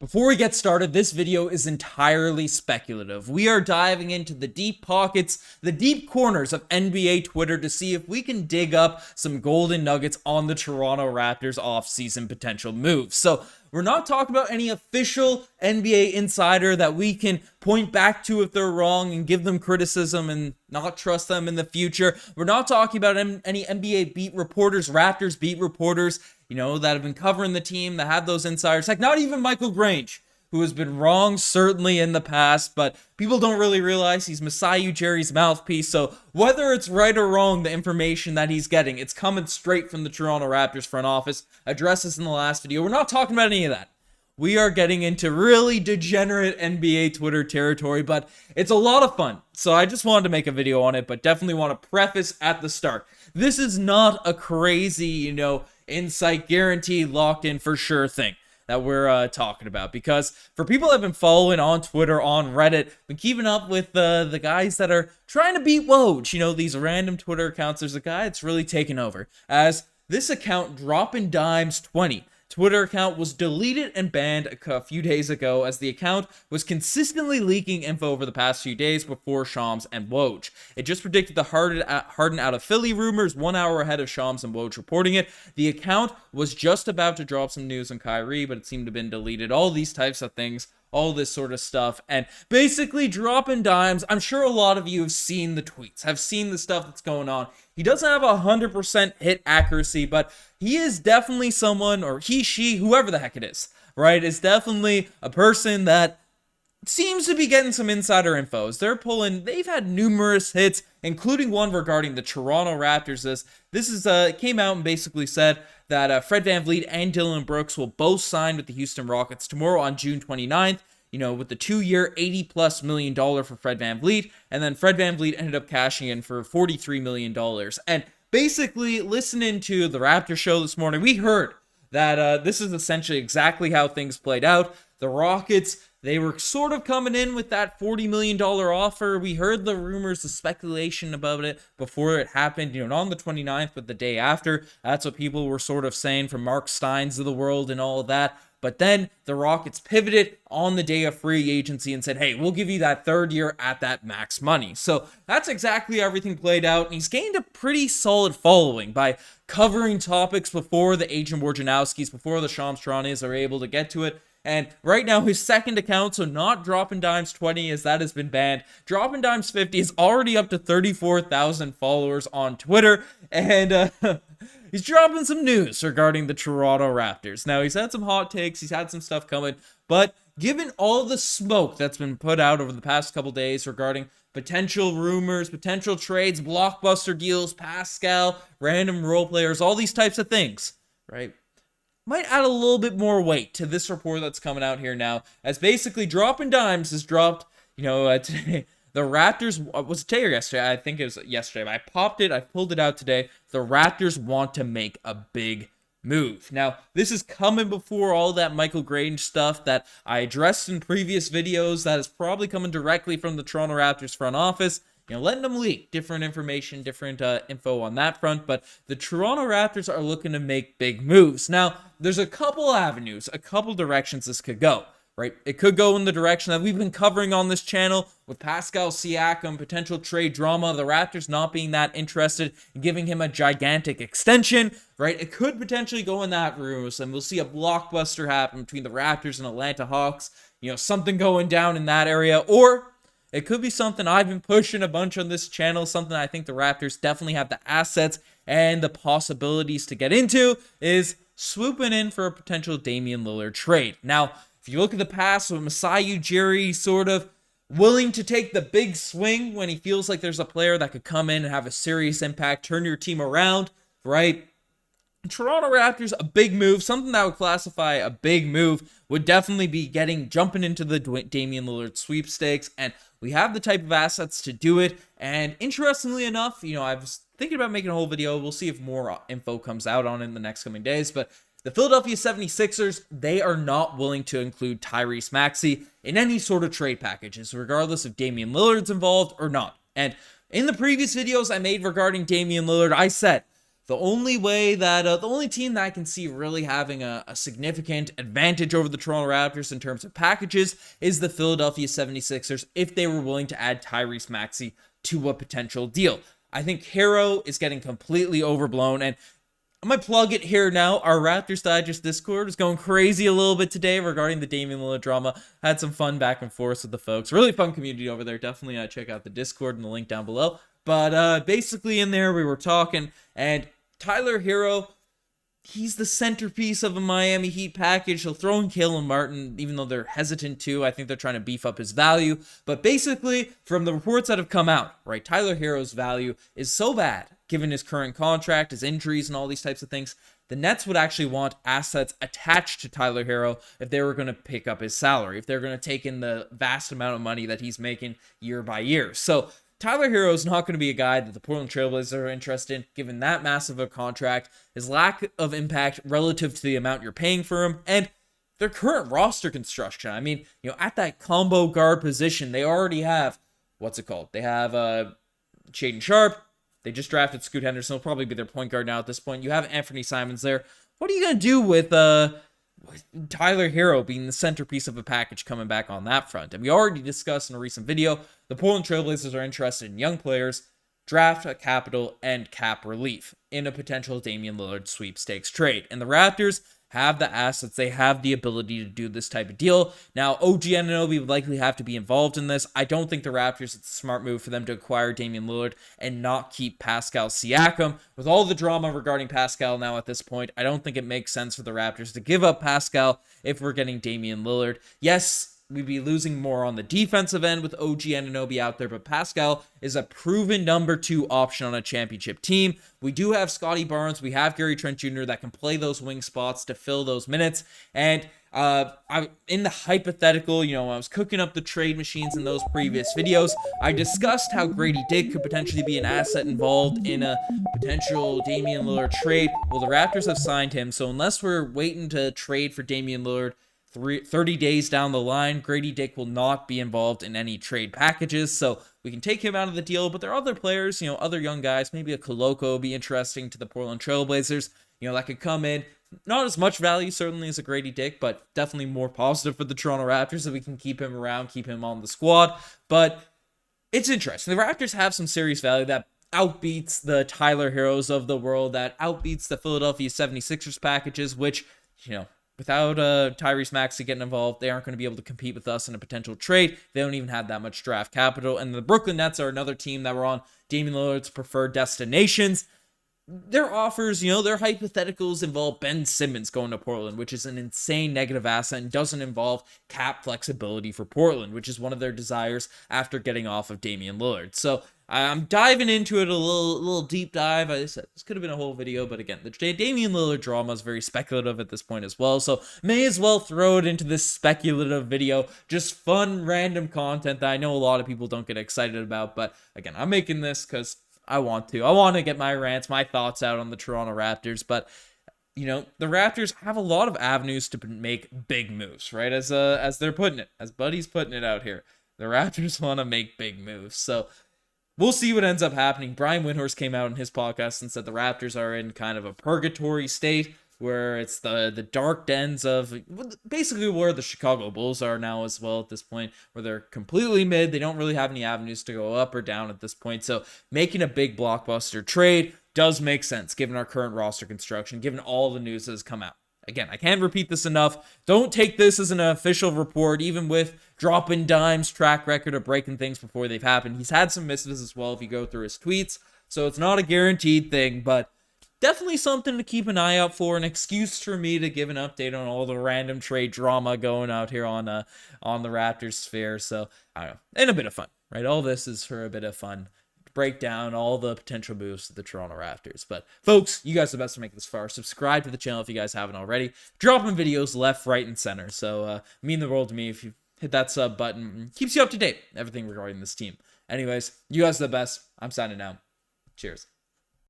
Before we get started, this video is entirely speculative. We are diving into the deep pockets, the deep corners of NBA Twitter to see if we can dig up some golden nuggets on the Toronto Raptors offseason potential moves. So we're not talking about any official NBA insider that we can point back to if they're wrong and give them criticism and not trust them in the future. We're not talking about any NBA beat reporters, Raptors beat reporters, that have been covering the team, that have those insiders. Heck, not even Michael Grange, who has been wrong certainly in the past, but people don't really realize he's Masai Ujiri's mouthpiece. So whether it's right or wrong, the information that he's getting, it's coming straight from the Toronto Raptors front office. Addressed this in the last video. We're not talking about any of that. We are getting into really degenerate NBA Twitter territory, but it's a lot of fun. So I just wanted to make a video on it, but definitely want to preface at the start. This is not a crazy, insight guaranteed locked in for sure thing that we're talking about, because for people that have been following on Twitter, on Reddit, been keeping up with the guys that are trying to beat Woj, these random Twitter accounts, there's a guy that's really taken over as this account, Droppin' Dimes 20. Twitter account was deleted and banned a few days ago as the account was consistently leaking info over the past few days before Shams and Woj. It just predicted the Harden out of Philly rumors 1 hour ahead of Shams and Woj reporting it. The account was just about to drop some news on Kyrie, but it seemed to have been deleted. All these types of things, all this sort of stuff, and basically Droppin' Dimes. I'm sure a lot of you have seen the tweets, have seen the stuff that's going on. He doesn't have 100% hit accuracy, but he is definitely someone, or he, she, whoever the heck it is, right, is definitely a person that seems to be getting some insider infos. They've had numerous hits, including one regarding the Toronto Raptors. This came out and basically said that Fred VanVleet and Dillon Brooks will both sign with the Houston Rockets tomorrow on June 29th. With the 2-year, $80+ million for Fred VanVleet, and then Fred VanVleet ended up cashing in for $43 million. And basically, listening to the Raptor show this morning, we heard that this is essentially exactly how things played out. The Rockets, they were sort of coming in with that $40 million offer. We heard the rumors, the speculation about it before it happened, not on the 29th, but the day after. That's what people were sort of saying from Mark Steins of the world and all of that. But then the Rockets pivoted on the day of free agency and said, hey, we'll give you that third year at that max money. So that's exactly how everything played out. And he's gained a pretty solid following by covering topics before the Adrian Wojnarowskis, before the Shams Charanias are able to get to it. And right now, his second account, so not Droppin' Dimes 20, as that has been banned, Droppin' Dimes 50 is already up to 34,000 followers on Twitter. And he's dropping some news regarding the Toronto Raptors. Now, he's had some hot takes, he's had some stuff coming, but given all the smoke that's been put out over the past couple days regarding potential rumors, potential trades, blockbuster deals, Pascal, random role players, all these types of things, right, might add a little bit more weight to this report that's coming out here now, as basically Droppin' Dimes has dropped, today. The Raptors, was it today or yesterday? I think it was yesterday. I pulled it out today. The Raptors want to make a big move. Now, this is coming before all that Michael Grange stuff that I addressed in previous videos that is probably coming directly from the Toronto Raptors front office. Letting them leak different information, different info on that front. But the Toronto Raptors are looking to make big moves. Now, there's a couple avenues, a couple directions this could go. Right, it could go in the direction that we've been covering on this channel with Pascal Siakam, potential trade drama, the Raptors not being that interested in giving him a gigantic extension, right? It could potentially go in that route, and we'll see a blockbuster happen between the Raptors and Atlanta Hawks, something going down in that area, or it could be something I've been pushing a bunch on this channel, something I think the Raptors definitely have the assets and the possibilities to get into, is swooping in for a potential Damian Lillard trade. Now, if you look at the past with Masai Ujiri sort of willing to take the big swing when he feels like there's a player that could come in and have a serious impact, turn your team around, right? Toronto Raptors, a big move, something that would classify a big move, would definitely be jumping into the Damian Lillard sweepstakes, and we have the type of assets to do it. And interestingly enough, I was thinking about making a whole video. We'll see if more info comes out on it in the next coming days, but the Philadelphia 76ers, they are not willing to include Tyrese Maxey in any sort of trade packages, regardless if Damian Lillard's involved or not. And in the previous videos I made regarding Damian Lillard, I said The only way that, the only team that I can see really having a significant advantage over the Toronto Raptors in terms of packages is the Philadelphia 76ers if they were willing to add Tyrese Maxey to a potential deal. I think Hero is getting completely overblown, and I'm going to plug it here now. Our Raptors Digest Discord is going crazy a little bit today regarding the Damian Lillard drama. Had some fun back and forth with the folks. Really fun community over there. Definitely check out the Discord and the link down below. But basically in there we were talking, and Tyler Hero, he's the centerpiece of a Miami Heat package. He'll throw in Caleb Martin, even though they're hesitant to. I think they're trying to beef up his value. But basically, from the reports that have come out, right, Tyler Hero's value is so bad, given his current contract, his injuries, and all these types of things. The Nets would actually want assets attached to Tyler Hero if they were going to pick up his salary, if they're going to take in the vast amount of money that he's making year by year. So Tyler Hero is not going to be a guy that the Portland Trailblazers are interested in, given that massive a contract, his lack of impact relative to the amount you're paying for him, and their current roster construction. I mean, at that combo guard position, they already have, They have Shaedon Sharpe. They just drafted Scoot Henderson. He'll probably be their point guard now at this point. You have Anthony Simons there. What are you going to do with Tyler Hero being the centerpiece of a package coming back on that front? And we already discussed in a recent video, the Portland Trailblazers are interested in young players, draft capital, and cap relief in a potential Damian Lillard sweepstakes trade. And the Raptors have the assets, they have the ability to do this type of deal. Now, OG Anunoby would likely have to be involved in this. I don't think the Raptors, it's a smart move for them to acquire Damian Lillard and not keep Pascal Siakam. With all the drama regarding Pascal now at this point, I don't think it makes sense for the Raptors to give up Pascal if we're getting Damian Lillard. Yes, we'd be losing more on the defensive end with OG Anunoby out there, but Pascal is a proven number 2 option on a championship team. We do have Scotty Barnes, we have Gary Trent Jr. that can play those wing spots to fill those minutes, and in the hypothetical, I was cooking up the trade machines in those previous videos. I discussed how Grady Dick could potentially be an asset involved in a potential Damian Lillard trade. Well, the Raptors have signed him, so unless we're waiting to trade for Damian Lillard 30 days down the line, Grady Dick will not be involved in any trade packages, so we can take him out of the deal. But there are other players, other young guys, maybe a Koloko would be interesting to the Portland Trailblazers, that could come in. Not as much value, certainly, as a Grady Dick, but definitely more positive for the Toronto Raptors that we can keep him around, keep him on the squad. But it's interesting. The Raptors have some serious value that outbeats the Tyler Heroes of the world, that outbeats the Philadelphia 76ers packages, which, without Tyrese Maxey getting involved, they aren't going to be able to compete with us in a potential trade. They don't even have that much draft capital. And the Brooklyn Nets are another team that were on Damian Lillard's preferred destinations. Their offers, their hypotheticals involve Ben Simmons going to Portland, which is an insane negative asset and doesn't involve cap flexibility for Portland, which is one of their desires after getting off of Damian Lillard. So I'm diving into it a little deep dive. I said this could have been a whole video, but again, the Damian Lillard drama is very speculative at this point as well, so may as well throw it into this speculative video. Just fun, random content that I know a lot of people don't get excited about, but again, I'm making this because I want to get my rants, my thoughts out on the Toronto Raptors, but the Raptors have a lot of avenues to make big moves, right? As they're putting it, as Buddy's putting it out here, the Raptors want to make big moves. So we'll see what ends up happening. Brian Windhorst came out in his podcast and said the Raptors are in kind of a purgatory state where it's the dark dens of basically where the Chicago Bulls are now as well at this point, where they're completely mid. They don't really have any avenues to go up or down at this point. So making a big blockbuster trade does make sense given our current roster construction, given all the news that has come out. Again, I can't repeat this enough. Don't take this as an official report, even with dropping dimes track record of breaking things before they've happened. He's had some misses as well if you go through his tweets, so it's not a guaranteed thing, but definitely something to keep an eye out for, an excuse for me to give an update on all the random trade drama going out here on the Raptors sphere. So, I don't know, and a bit of fun, right? All this is for a bit of fun. Break down all the potential moves to the Toronto Raptors. But folks, you guys are the best to make it this far. Subscribe to the channel if you guys haven't already. Dropping videos left, right, and center. So mean the world to me if you hit that sub button. Keeps you up to date. Everything regarding this team. Anyways, you guys are the best. I'm signing out. Cheers.